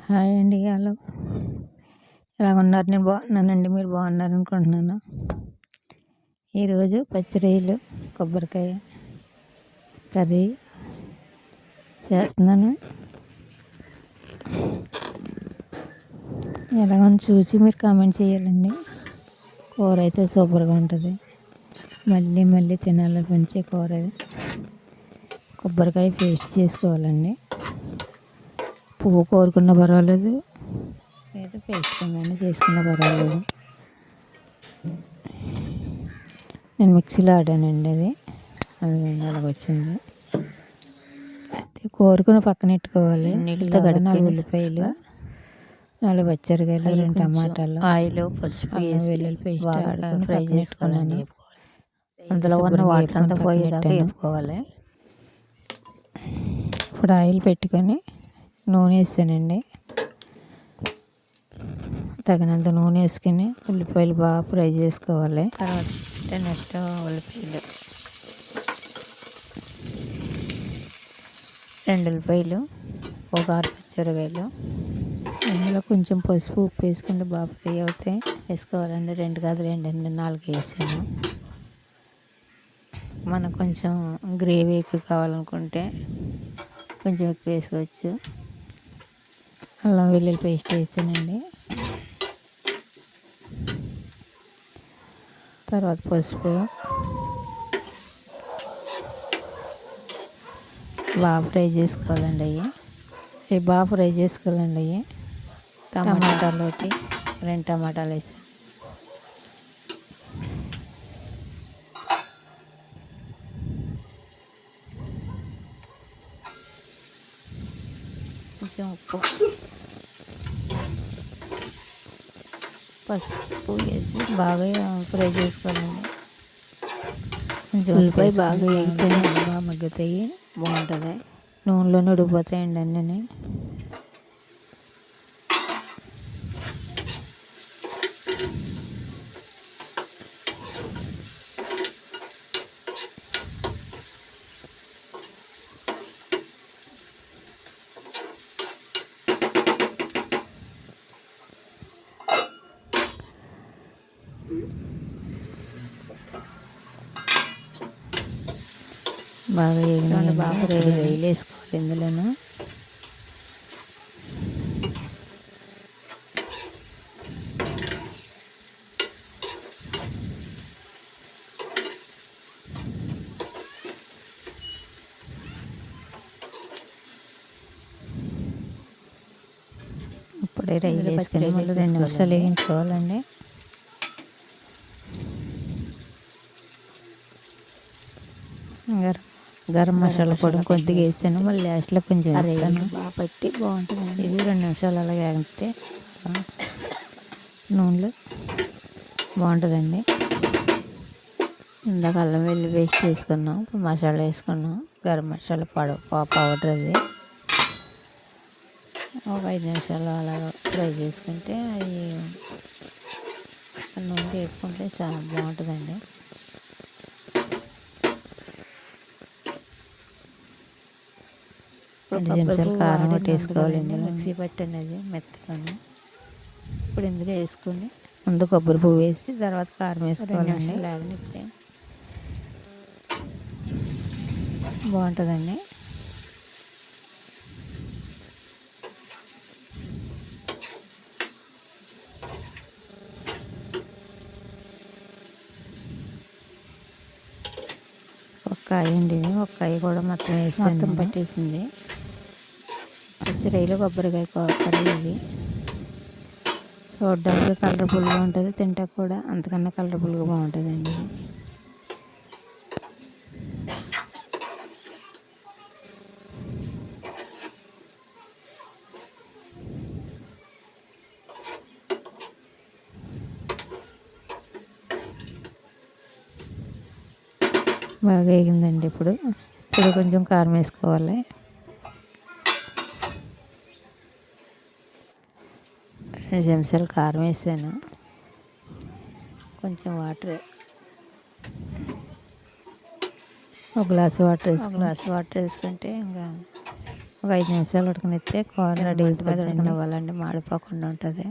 Hi అండి. Hello, ఎలా ఉన్నారు? నేను బాగున్నానండి. మీరు బాగున్నారు అనుకుంటున్నాను. ఈరోజు పచ్చిరొయ్యలు కొబ్బరికాయ కర్రీ చేస్తున్నాను. ఎలాగని చూసి మీరు కామెంట్ చేయాలండి. కూర అయితే సూపర్గా ఉంటుంది. మళ్ళీ మళ్ళీ తినాలనిపించే కూర ఇది. కొబ్బరికాయ పేస్ట్ చేసుకోవాలండి. పువ్వు కోరుకున్న పర్వాలేదు, లేదా పేస్ట్ కానీ చేసుకున్న పర్వాలేదు. నేను మిక్సీలో ఆడానండి. అది అలాగొచ్చింది. అయితే కోరుకుని పక్కన పెట్టుకోవాలి. నీళ్ళతో కడిగి 4 ఉల్లిపాయలు, 4 పచ్చిమిరపకాయలు, 2 టమాటాలు, ఆయిల్, పసుపు వేసి వెల్లుల్లి పేస్ట్ ఆడుకొని ఫ్రై చేసుకోవాలండి. అందులో ఉన్న వాటర్ అంతా పోయేదాకా వేపుకోవాలి. ఇప్పుడు ఆయిల్ పెట్టుకొని నూనె వేసానండి. తగినంత నూనె వేసుకొని ఉల్లిపాయలు బాగా ఫ్రై చేసుకోవాలి. తర్వాత నెక్స్ట్ ఉల్లిపాయలు, 2 ఉల్లిపాయలు, ఒక 6 పచ్చిమిరపకాయలు, అందులో కొంచెం పసుపు, ఉప్పు వేసుకుంటే బాగా ఫ్రై అవుతాయి. వేసుకోవాలండి. 2 కాదు, 4 వేసాను. మనకు కొంచెం గ్రేవీ ఎక్కువ కావాలనుకుంటే కొంచెం ఎక్కువ వేసుకోవచ్చు. అల్లం వెల్లుల్లి పేస్ట్ వేసానండి. తర్వాత పసుపు బాగా ఫ్రై చేసుకోవాలండి. అవి బాగా ఫ్రై చేసుకోవాలండి. టమాటాలోకి 2 టమాటాలు వేసాను. కొంచెం ఉప్పు, పసుపు వేసి బాగా ఫ్రై చేసుకోవాలండి. కొంచెం ఉల్లిపాయ బాగా వేగితేనే బాగా మగ్గుతాయి, బాగుంటుంది. నూనెలోనే ఉడికిపోతాయండి అన్నీ. బాగా వేగిన బాగా రొయ్యలు వేసుకోవాలి ఇందులోను. ఇప్పుడే రొయ్యలు వేసుకొని మళ్ళీ 2 నిమిషాలు వేయించుకోవాలండి. గరం మసాలా పొడి కొద్దిగా వేసాను. మళ్ళీ లాస్ట్లో కొంచెం వేస్తాను. బాగా పట్టి బాగుంటుందండి. ఇది 2 నిమిషాలు అలాగే వేగితే నూనెలో బాగుంటుందండి. ఇందాక అల్లం వెల్లుల్లి పేస్ట్ వేసుకున్నాం, మసాలా వేసుకున్నాం, గరం మసాలా పౌడర్ అది ఒక 5 నిమిషాలు అలా ఫ్రై చేసుకుంటే అది నూనె వేపుకుంటే చాలా బాగుంటుందండి. ఇప్పుడు 2 నిమిషాలు కారం ఒకటి వేసుకోవాలి. మిక్సీ పట్టండి అది మెత్తగాను. ఇప్పుడు ఇందులో వేసుకొని ముందు కొబ్బరి పువ్వు వేసి తర్వాత కారం వేసుకోవాలండి. లేకపోతే బాగుంటుందండి. ఒక్కాయ అండి, ఒక్కాయ కూడా మొత్తం వేసి పట్టేసింది. పచ్చిరొయ్యలు కొబ్బరికాయ కర్రీ ఇది. చూడడానికి కలర్ఫుల్గా ఉంటుంది, తింటే కూడా అంతకన్నా కలర్ఫుల్గా బాగుంటుందండి. బాగా వేగిందండి. ఇప్పుడు కొంచెం కారం వేసుకోవాలి. 2 చెంచాలు కారం వేసాను. కొంచెం వాటర్, ఒక గ్లాసు వాటర్ వేసుకుంటే ఇంకా ఒక 5 నిమిషాలు ఉడకనిస్తే కూర రెడీ మంట మీద అయిపోతుందండి. ఉడకనివ్వాలండి, మాడిపోకుండా ఉంటుంది.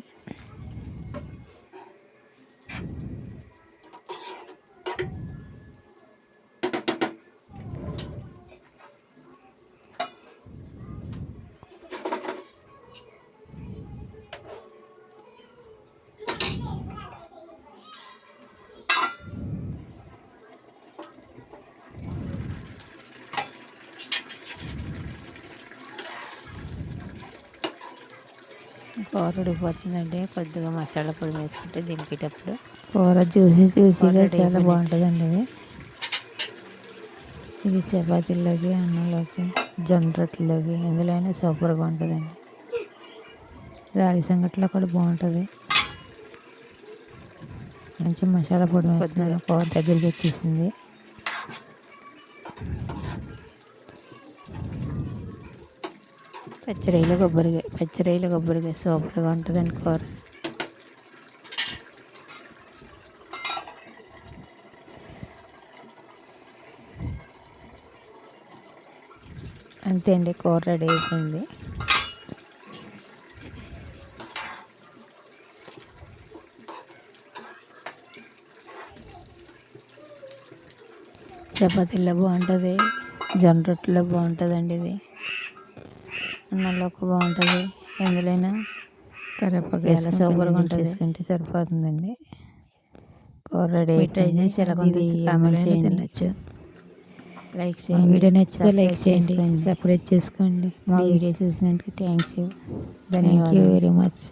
కూర ఉడికిపోతుందండి. కొద్దిగా మసాలా పొడి వేసుకుంటే దింపేటప్పుడు కూర జ్యూసీగా రెడీ చాలా అయిపోయింది. బాగుంటుందండి. ఇది చపాతీల్లోకి, అన్నంలోకి, జొన్న రొట్టెలోకి ఎందులోనైనా సూపర్గా ఉంటుందండి. రాగి సంగట్లో కూడా బాగుంటుంది. కొంచెం మసాలా పొడి వేస్తున్నాను. కూర దగ్గరికి వచ్చేసింది. పచ్చిరొయ్యలు కొబ్బరికాయ సూపర్గా ఉంటుందండి కూర. అంతే అండి, కూర రెడీ అయిపోయింది. చపాతీల్లో బాగుంటుంది, జొన్న రొట్టెలో బాగుంటుందండి. ఇది అన్నంలోకి బాగుంటుంది. ఎందులోనైనా కరివేపాకు చాలా సూపర్గా ఉంటుంది. చేసుకుంటే సరిపోతుందండి. కూర రెడీ ట్రై చేసి ఎలా ఉందో కామెంట్ చేయండి. తినచ్చు. లైక్ మా చేయండి. వీడియో నచ్చితే లైక్ చేయండి, చేసుకోండి. సబ్స్క్రైబ్ చేసుకోండి. మా Please. వీడియో చూసినందుకు థ్యాంక్ యూ ధన్యవాదాలు. Very much.